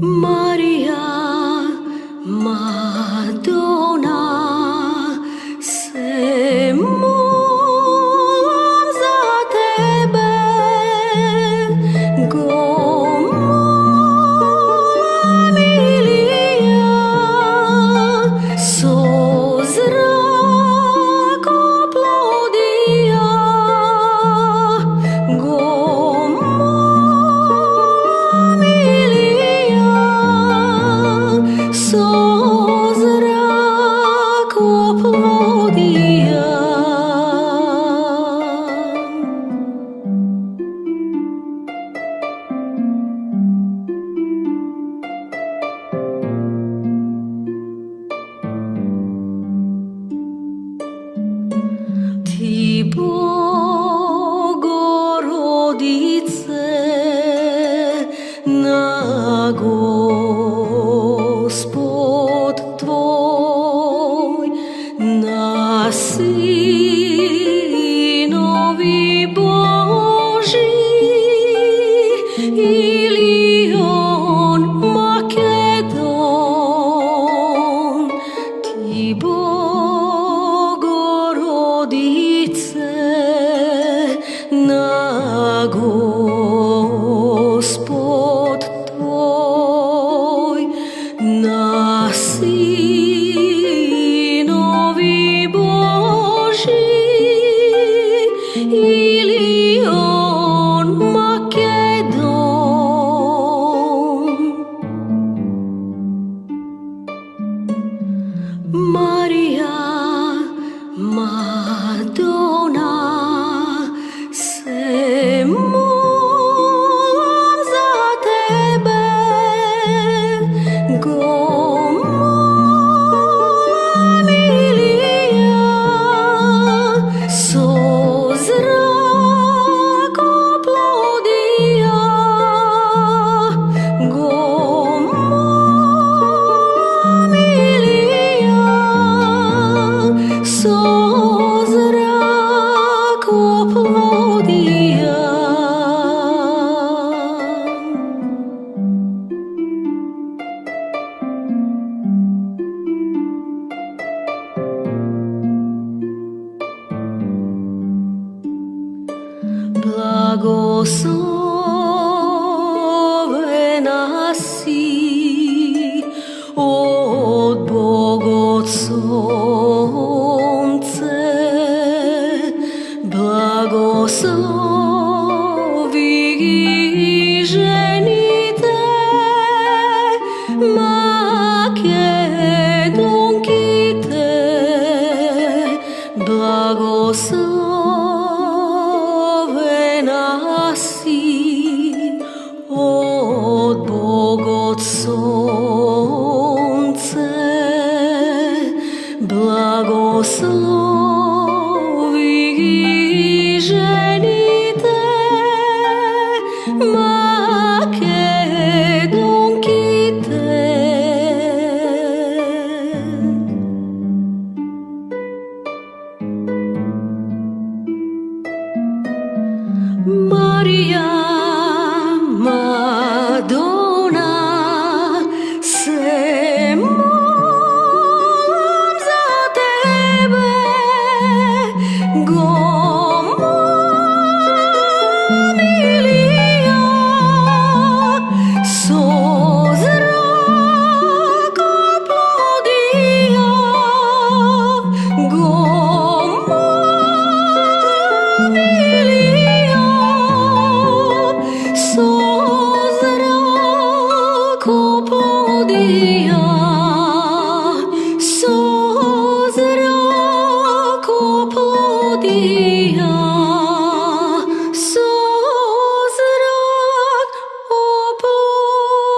Maria, Madonna, se molim za tebe, gomola milija, so zrak oplodija, gomola milija, so zrak oplodija. Ti Bogorodice, na Gospod tvoj, na Sinovi Božji, Ilion Makedon, ti Bogorodice, na Gospod tvoj, na Sinovi Božji, Ilion Makedon. Maria, Madonna, se molim za tebe, gomola milija, so zrak oplodija, gomola milija, so zrak oplodija. Blagoslovena si od Bogotsunce, blagoslovi i ženite Makedonkite, blagoslovena si od Bogotsunce, blagoslovi i ženite Makedonkite. Maria, Madonna, se molim za tebe, gomola milija, so zrak oplodija, gomola milija, so zrak oplodija, so zrak oplodija, so zrak oplodija.